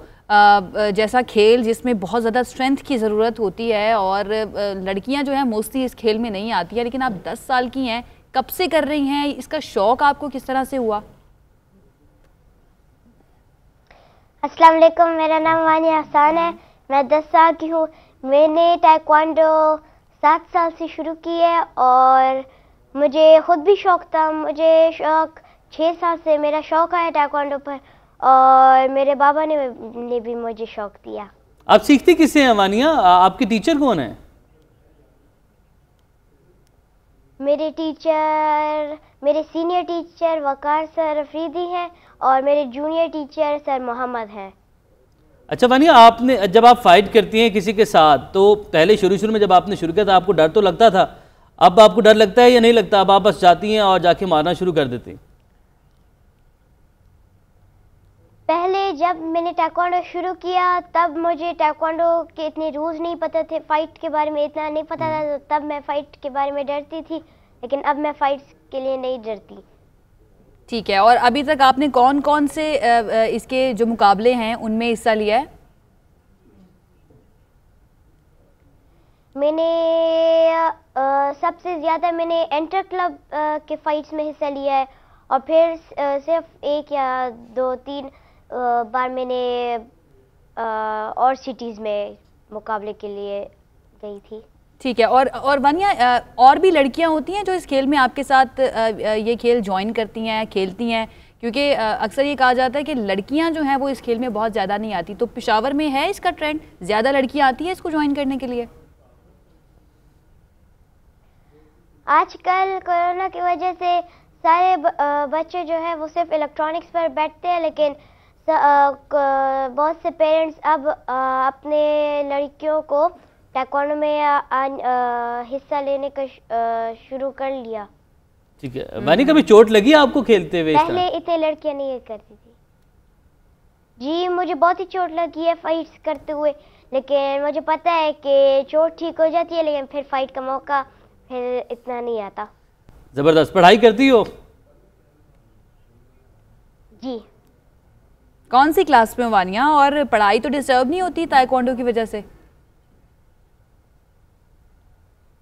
जैसा खेल जिसमें बहुत ज़्यादा स्ट्रेंथ की ज़रूरत होती है और लड़कियां जो हैं मोस्टली इस खेल में नहीं आती है, लेकिन आप 10 साल की हैं, कब से कर रही हैं? इसका शौक़ आपको किस तरह से हुआ? अस्सलाम वालेकुम, मेरा नाम वानिया हसन है, मैं 10 साल की हूँ। मैंने ताइक्वांडो 7 साल से शुरू की है और मुझे ख़ुद भी शौक़ था। मुझे शौक़ 6 साल से मेरा शौक़ आया ताइक्वांडो पर और मेरे बाबा ने भी मुझे शौक़ दिया। आप सीखती किससे हैं वानिया? आपके टीचर कौन है? मेरे टीचर, मेरे सीनियर टीचर वकार सर अफरीदी हैं और मेरे जूनियर टीचर सर मोहम्मद हैं। अच्छा वानिया, आपने जब आप फाइट करती हैं किसी के साथ तो पहले शुरू में जब आपने शुरू किया था आपको डर तो लगता था, अब आपको डर लगता है या नहीं लगता? अब आप बस जाती हैं और जाके मारना शुरू कर देती हैं? पहले जब मैंने ताइक्वांडो शुरू किया तब मुझे ताइक्वांडो के इतने रूल्स नहीं पता थे, फाइट के बारे में इतना नहीं पता था, तो तब मैं फाइट के बारे में डरती थी, लेकिन अब मैं फाइट्स के लिए नहीं डरती। ठीक है। और अभी तक आपने कौन कौन से इसके जो मुकाबले हैं उनमें हिस्सा लिया है? मैंने सबसे ज़्यादा मैंने एंटर क्लब के फाइट्स में हिस्सा लिया है और फिर सिर्फ 1 या 2-3 बार मैंने और सिटीज़ में मुकाबले के लिए गई थी। ठीक है। और वानिया, और भी लड़कियां होती हैं जो इस खेल में आपके साथ ये खेल ज्वाइन करती हैं, खेलती हैं? क्योंकि अक्सर ये कहा जाता है कि लड़कियां जो हैं वो इस खेल में बहुत ज़्यादा नहीं आती, तो पेशावर में है इसका ट्रेंड, ज़्यादा लड़कियां आती हैं इसको ज्वाइन करने के लिए? आजकल कोरोना की वजह से सारे बच्चे जो है वो सिर्फ इलेक्ट्रॉनिक्स पर बैठते हैं, लेकिन बहुत से पेरेंट्स अब अपने लड़कियों को ताइक्वांडो में हिस्सा लेने का शुरू कर लिया। ठीक है। वानी, कभी चोट लगी आपको खेलते हुए? पहले इतने लड़कियां नहीं करती थी जी, मुझे बहुत ही चोट लगी है फाइट्स करते हुए, लेकिन मुझे पता है कि चोट ठीक हो जाती है, लेकिन फिर फाइट का मौका फिर इतना नहीं आता। जबरदस्त। पढ़ाई करती हो? जी। कौन सी क्लास में हो वानिया? और पढ़ाई तो डिस्टर्ब नहीं होती ताइक्वांडो की वजह से?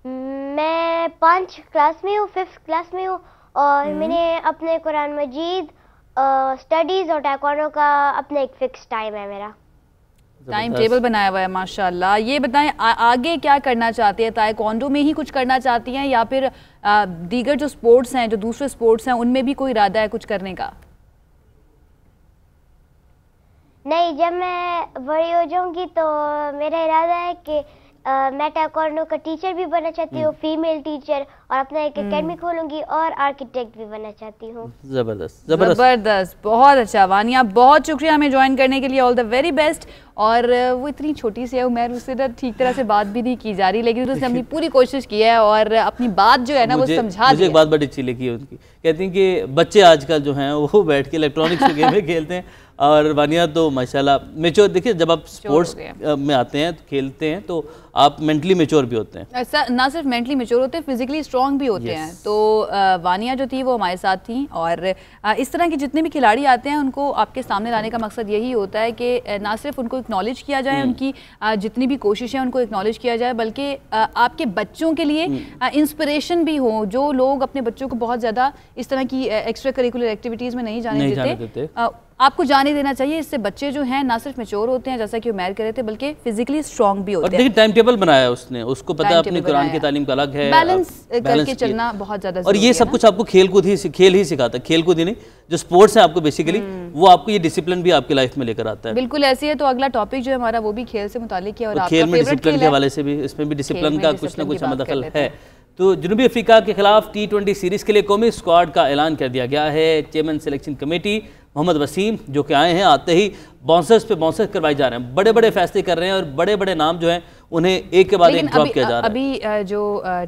मैं 5 क्लास में हूँ, 5th क्लास में हूँ, और मैंने अपने कुरान मजीद, स्टडीज और ताइक्वांडो का अपना एक फिक्स टाइम है मेरा। टाइम टेबल बनाया हुआ है माशाल्लाह। ये बताएं आगे क्या करना चाहती है? ताइक्वांडो में ही कुछ करना चाहती हैं या फिर दीगर जो स्पोर्ट्स हैं, जो दूसरे स्पोर्ट्स हैं, उनमें भी कोई इरादा है कुछ करने का? नहीं, जब मैं बड़ी हो जाऊंगी तो मेरा इरादा है कि मैं ताइक्वांडो का टीचर भी बनना चाहती हूँ, फीमेल टीचर, और अपना एक एकेडमी खोलूंगी, और आर्किटेक्ट भी बनना चाहती हूँ। जबरदस्त जबरदस्त, बहुत अच्छा वानिया, बहुत शुक्रिया हमें ज्वाइन करने के लिए, ऑल द वेरी बेस्ट। और वो इतनी छोटी सी है उमर, उससे ना ठीक तरह से बात भी नहीं की जा रही, लेकिन उसने अपनी पूरी कोशिश की है और अपनी बात जो है ना वो समझा दी। मुझे एक बात बड़ी अच्छी लगी है उनकी, कहती हैं कि बच्चे आजकल जो हैं वो बैठ के इलेक्ट्रॉनिक्स के गेम खेलते हैं, और वानिया तो माशाल्लाह मेच्योर। देखिए, जब आप स्पोर्ट्स में आते हैं तो खेलते हैं तो आप मेंटली मेच्योर भी होते हैं। ऐसा ना सिर्फ मेंटली मेच्योर होते हैं, फिजिकली स्ट्रॉन्ग भी होते हैं। तो वानिया जो थी वो हमारे साथ थी, और इस तरह के जितने भी खिलाड़ी आते हैं उनको आपके सामने लाने का मकसद यही होता है कि ना सिर्फ उनको एक्नॉलेज किया जाए, उनकी जितनी भी कोशिशें उनको एक्नॉलेज किया जाए, बल्कि आपके बच्चों के लिए इंस्पिरेशन भी हो। जो लोग अपने बच्चों को बहुत ज़्यादा इस तरह की एक्स्ट्रा करिकुलर एक्टिविटीज़ में नहीं जाने देते, आपको जाने देना चाहिए। इससे बच्चे जो हैं ना सिर्फ मैच्योर होते हैं, जैसा कि उमर कह रहे थे, बल्कि फिजिकली स्ट्रॉन्ग भी होते हैं। देखिए, टाइम टेबल बनाया उसने, उसको पता है अपने कुरान की तालीम का अलग है, बैलेंस करके चलना बहुत ज्यादा और ये सब कुछ आपको खेल ही सिखाता है। खेलकूद ही नहीं, जो स्पोर्ट्स है आपको बेसिकली वो आपको ये डिसिप्लिन भी आपकी लाइफ में लेकर आता है। बिल्कुल ऐसे है। तो अगला टॉपिक जो है हमारा वो भी खेल से मुतालिक है, और खेल में डिसिप्लिन के हवाले से भी, इसमें भी डिसिप्लिन का कुछ ना कुछ दखल है। तो जनूबी अफ्रीका के खिलाफ T20 सीरीज के लिए कौमी स्क्वाड का ऐलान कर दिया गया है। Chairman selection committee Mohammad Wasim जो कि आए हैं, आते ही बाउंसर्स पे बाउंसर्स करवाए जा रहे हैं, बड़े बड़े फैसले कर रहे हैं, और बड़े बड़े नाम जो हैं उन्हें एक के बाद एक ड्रॉप किया जा रहा है। अभी जो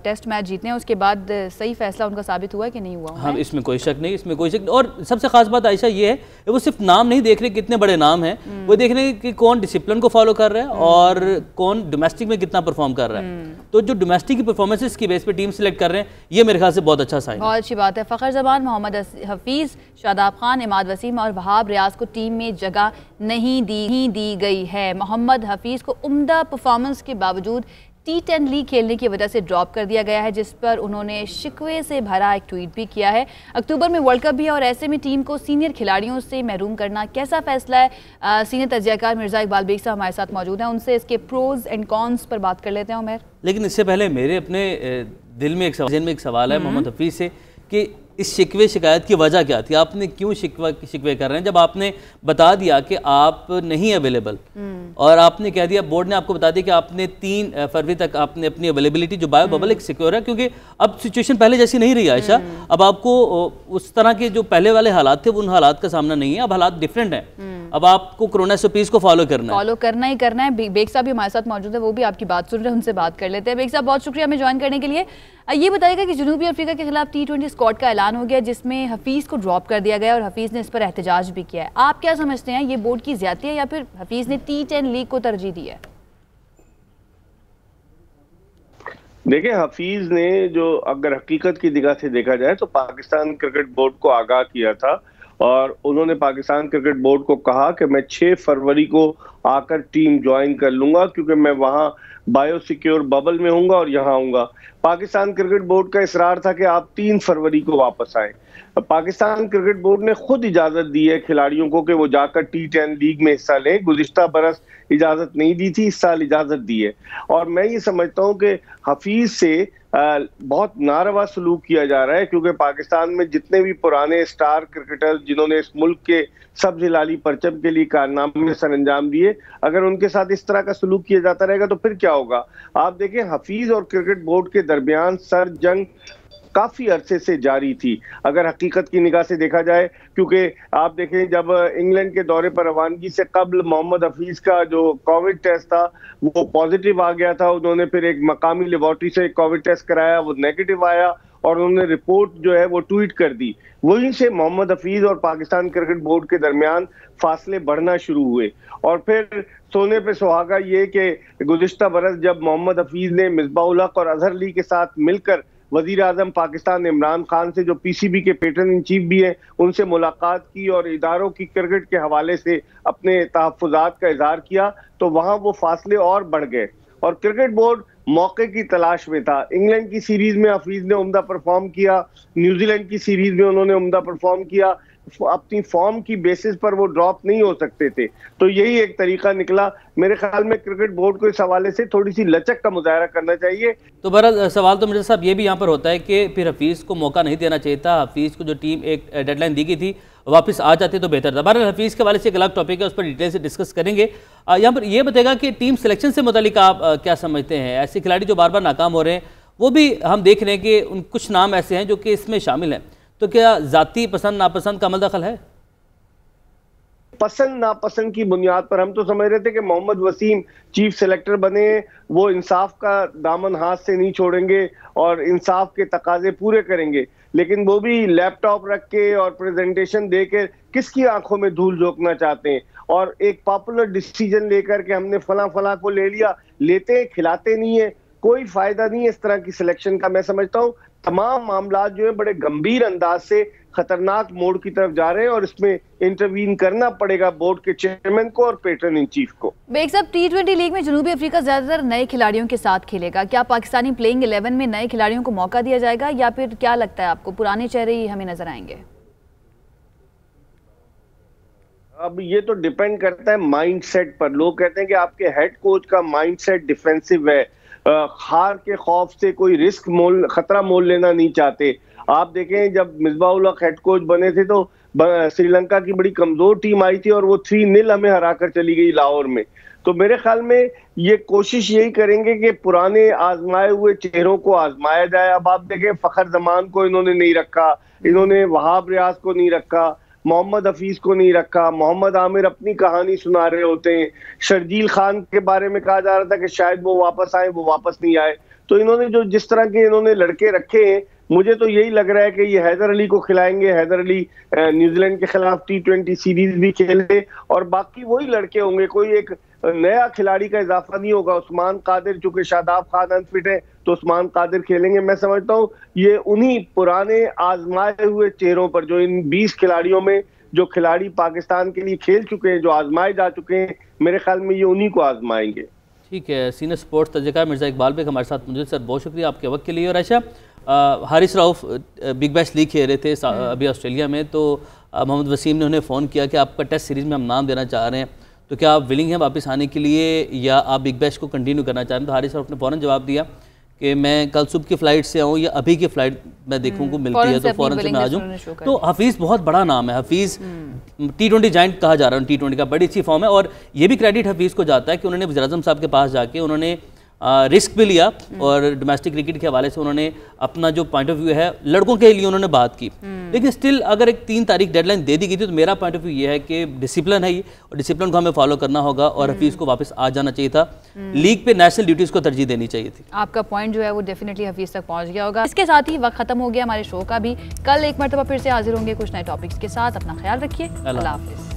टेस्ट मैच जीतने हैं उसके बाद सही फैसला उनका साबित हुआ है कि नहीं हुआ? हाँ, इसमें कोई शक नहीं, इसमें कोई शक नहीं। और सबसे खास बात आयशा ये है कि वो सिर्फ नाम नहीं देख रहे कितने बड़े नाम हैं, वो देख रहे हैं कि कौन डिसिप्लिन को फॉलो कर रहा है और कौन डोमेस्टिक में कितना परफॉर्म कर रहा है। तो जो डोमेस्टिक की परफॉर्मेंस की बेस पे टीम सेलेक्ट कर रहे हैं, ये मेरे ख्याल से बहुत अच्छा साइन है, बहुत अच्छी बात है। फ़खर ज़मान, मोहम्मद हफीज़, शादाब खान, इमाद वसीम और वहाब रियाज को टीम में जगह नहीं दी गई है। मोहम्मद हफीज़ को उम्दा परफॉर्मेंस के बावजूद T10 लीग खेलने की वजह से ड्रॉप कर दिया गया है, जिस पर उन्होंने शिकवे से भरा एक ट्वीट भी किया है। अक्टूबर में वर्ल्ड कप भी है और ऐसे में टीम को सीनियर खिलाड़ियों से महरूम करना कैसा फैसला है? सीनियर तज्जियाकार मिर्ज़ा इकबाल बेग साहब हमारे साथ मौजूद हैं, उनसे इसके प्रोज एंड कॉन्स पर बात कर लेते हैं उमर। लेकिन इससे पहले मेरे अपने दिल में एक सवाल है मोहम्मद हफीज़ से कि इस शिकवे शिकायत की वजह क्या थी? आपने क्यों शिकवे कर रहे हैं, जब आपने बता दिया कि आप नहीं अवेलेबल, और आपने कह दिया, बोर्ड ने आपको बता दिया कि आपने 3 फरवरी तक आपने अपनी अवेलेबिलिटी जो बायो बबल एक सिक्योर है, क्योंकि अब सिचुएशन पहले जैसी नहीं रही आयशा। अब आपको उस तरह के जो पहले वाले हालात थे उन हालात का सामना नहीं है, अब हालात डिफरेंट हैं। अब आपको कोरोना SOPs को फॉलो करना ही करना है। बेग साहब भी हमारे साथ मौजूद है, वो भी आपकी बात सुन रहे हैं, उनसे बात कर लेते हैं। बेग साहब, बहुत शुक्रिया हमें ज्वाइन करने के लिए। ये बताइएगा कि जनूबी अफ्रीका के खिलाफ T20 स्क्वाड का ऐलान हो गया, जिसमें हफीज़ को ड्रॉप कर दिया गया और हफीज़ ने इस पर एहतजाज भी किया है। आप क्या समझते हैं, ये बोर्ड की ज़्यादती है या फिर हफीज़ ने T10 लीग को तरजीह दी है? देखिए, हफीज ने जो अगर हकीकत की निगाह से देखा जाए तो पाकिस्तान क्रिकेट बोर्ड को आगाह किया था, और उन्होंने पाकिस्तान क्रिकेट बोर्ड को कहा कि मैं 6 फरवरी को आकर टीम ज्वाइन कर लूंगा, क्योंकि मैं वहां बायो सिक्योर बबल में हूंगा और यहाँ आऊंगा। पाकिस्तान क्रिकेट बोर्ड का इसरार था कि आप 3 फरवरी को वापस आए। पाकिस्तान क्रिकेट बोर्ड ने खुद इजाजत दी है खिलाड़ियों को कि वो जाकर T10 लीग में हिस्सा लें। गुज़िश्ता बरस इजाजत नहीं दी थी, इस साल इजाजत दी है। और मैं ये समझता हूं कि हफीज से बहुत नारवा सलूक किया जा रहा है, क्योंकि पाकिस्तान में जितने भी पुराने स्टार क्रिकेटर्स जिन्होंने इस मुल्क के सब्ज हिलाली परचम के लिए कारनामे सर अंजाम दिए, अगर उनके साथ इस तरह का सलूक किया जाता रहेगा तो फिर क्या होगा। आप देखें, हफीज और क्रिकेट बोर्ड के दरमियान सर जंग काफी अरसे से जारी थी, अगर हकीकत की निगाह से देखा जाए। क्योंकि आप देखें, जब इंग्लैंड के दौरे पर रवानगी से कबल मोहम्मद हफीज का जो कोविड टेस्ट था वो पॉजिटिव आ गया था। उन्होंने फिर एक मकामी लेबोरेटरी से कोविड टेस्ट कराया, वो नेगेटिव आया और उन्होंने रिपोर्ट जो है वो ट्वीट कर दी। वहीं से मोहम्मद हफीज और पाकिस्तान क्रिकेट बोर्ड के दरमियान फासले बढ़ना शुरू हुए। और फिर सोने पे सुहागा ये कि गुज़िश्ता बरस जब मोहम्मद हफीज ने मिसबाह-उल हक और अजहर अली के साथ मिलकर वजीर आजम पाकिस्तान इमरान खान से, जो PCB के पैटर्न इन चीफ भी हैं, उनसे मुलाकात की और इदारों की क्रिकेट के हवाले से अपने तहफ़्फ़ुज़ात का इजहार किया, तो वहां वो फासले और बढ़ गए और क्रिकेट बोर्ड मौके की तलाश में था। इंग्लैंड की सीरीज में हफीज ने उम्दा परफॉर्म किया, न्यूजीलैंड की सीरीज में उन्होंने उम्दा परफॉर्म किया, अपनी फॉर्म की बेसिस पर वो ड्रॉप नहीं हो सकते थे। तो यही एक तरीका निकला। मेरे ख्याल में क्रिकेट बोर्ड को इस हवाले से थोड़ी सी लचक का मुजाहरा करना चाहिए। तो बहरहाल सवाल तो मिर्जा साहब ये भी यहाँ पर होता है कि फिर हफीज़ को मौका नहीं देना चाहिए था। हफीज़ को जो टीम एक डेडलाइन दी गई थी वापस आ जाते तो बेहतर था। बहरहाल हफीज़ के हवाले से एक अलग टॉपिक है, उस पर डिटेल से डिस्कस करेंगे। यहाँ पर ये बताएगा कि टीम सिलेक्शन से मुतालिक आप क्या समझते हैं। ऐसे खिलाड़ी जो बार बार नाकाम हो रहे हैं वो भी हम देख रहे हैं कि उन कुछ नाम ऐसे हैं जो कि इसमें शामिल हैं, तो क्या ज़ाती पसंद नापसंद का अमल दखल है? पसंद नापसंद की बुनियाद पर हम तो समझ रहे थे कि मोहम्मद वसीम चीफ सेलेक्टर बने, वो इंसाफ का दामन हाथ से नहीं छोड़ेंगे और इंसाफ के तकाजे पूरे करेंगे, लेकिन वो भी लैपटॉप रख के और प्रेजेंटेशन दे के किसकी आंखों में धूल झोंकना चाहते हैं और एक पॉपुलर डिसीजन लेकर के हमने फला फला को ले लिया, लेते खिलाते नहीं है, कोई फायदा नहीं है इस तरह की सिलेक्शन का। मैं समझता हूँ तमाम मामला जो है बड़े गंभीर अंदाज से खतरनाक मोड़ की तरफ जा रहे हैं और इसमें इंटरवीन करना पड़ेगा बोर्ड के चेयरमैन को और पैटर्न इन चीफ को। बेग साहब, T20 लीग में जनूबी अफ्रीका ज्यादातर नए खिलाड़ियों के साथ खेलेगा, क्या पाकिस्तानी प्लेइंग 11 में नए खिलाड़ियों को मौका दिया जाएगा या फिर क्या लगता है आपको पुराने चेहरे ही हमें नजर आएंगे? अब ये तो डिपेंड करता है माइंडसेट पर। लोग कहते हैं कि आपके हेड कोच का माइंडसेट डिफेंसिव है, हार के खौफ से कोई रिस्क खतरा मोल लेना नहीं चाहते। आप देखें, जब मिसबाह-उल हक हेड कोच बने थे तो श्रीलंका की बड़ी कमजोर टीम आई थी और वो 3-0 हमें हराकर चली गई लाहौर में। तो मेरे ख्याल में ये कोशिश यही करेंगे कि पुराने आजमाए हुए चेहरों को आजमाया जाए। अब आप देखें, फखर जमान को इन्होंने नहीं रखा, इन्होंने वहाब रियाज को नहीं रखा, मोहम्मद हफीज को नहीं रखा, मोहम्मद आमिर अपनी कहानी सुना रहे होते हैं, शर्जील खान के बारे में कहा जा रहा था कि शायद वो वापस आए, वो वापस नहीं आए। तो इन्होंने जो जिस तरह के इन्होंने लड़के रखे हैं, मुझे तो यही लग रहा है कि ये हैदर अली को खिलाएंगे। हैदर अली न्यूजीलैंड के खिलाफ T20 सीरीज भी खेले और बाकी वही लड़के होंगे, कोई एक नया खिलाड़ी का इजाफा नहीं होगा। उस्मान कादिर, चूंकि शादाब खान अनफिट है तो उस्मान कादिर खेलेंगे। मैं समझता हूँ ये उन्हीं पुराने आजमाए हुए चेहरों पर, जो इन 20 खिलाड़ियों में जो खिलाड़ी पाकिस्तान के लिए खेल चुके हैं, जो आजमाए जा चुके हैं, मेरे ख्याल में ये उन्हीं को आजमाएंगे। ठीक है, सीनियर स्पोर्ट्स तजज़िया मिर्ज़ा इकबाल बेग हमारे साथ मौजूद। सर बहुत शुक्रिया आपके वक्त के लिए। और अच्छा, Haris Rauf big bash league खेल रहे थे अभी ऑस्ट्रेलिया में, तो मोहम्मद वसीम ने उन्हें फ़ोन किया कि आपका टेस्ट सीरीज़ में हम नाम देना चाह रहे हैं, तो क्या आप विलिंग हैं वापस आने के लिए या आप बिग बैश को कंटिन्यू करना चाह रहे हैं? तो हारिस रऊफ ने फ़ौरन जवाब दिया कि मैं कल सुबह की फ़्लाइट से आऊँ या अभी की फ़्लाइट मैं देखूँ को मिलती है तो फ़ौरन से मैं आ जाऊँ। तो हफीज़ बहुत बड़ा नाम है, हफीज़ T20 जाइंट कहा जा रहा है, T20 का बड़ी अच्छी फॉर्म है। और ये भी क्रेडिट हफीज़ को जाता है कि उन्होंने वज़ीर आज़म साहब के पास जाके उन्होंने रिस्क भी लिया और डोमेस्टिक क्रिकेट के हवाले से उन्होंने अपना जो पॉइंट ऑफ व्यू है लड़कों के लिए उन्होंने बात की। लेकिन स्टिल अगर एक 3 तारीख डेडलाइन दे दी गई थी तो मेरा पॉइंट ऑफ व्यू ये है कि डिसिप्लिन है ये और डिसिप्लिन को हमें फॉलो करना होगा और हफीज़ को वापस आ जाना चाहिए था। लीग पे नेशनल ड्यूटीज़ को तरजीह देनी चाहिए थी। आपका पॉइंट जो है वो डेफिनेटली हफीज़ तक पहुँच गया होगा। इसके साथ ही वक्त खत्म हो गया हमारे शो का भी। कल एक मरतबा फिर से हाजिर होंगे कुछ नए टॉपिक्स के साथ। अपना ख्याल रखिए। अल्लाह हाफिज़।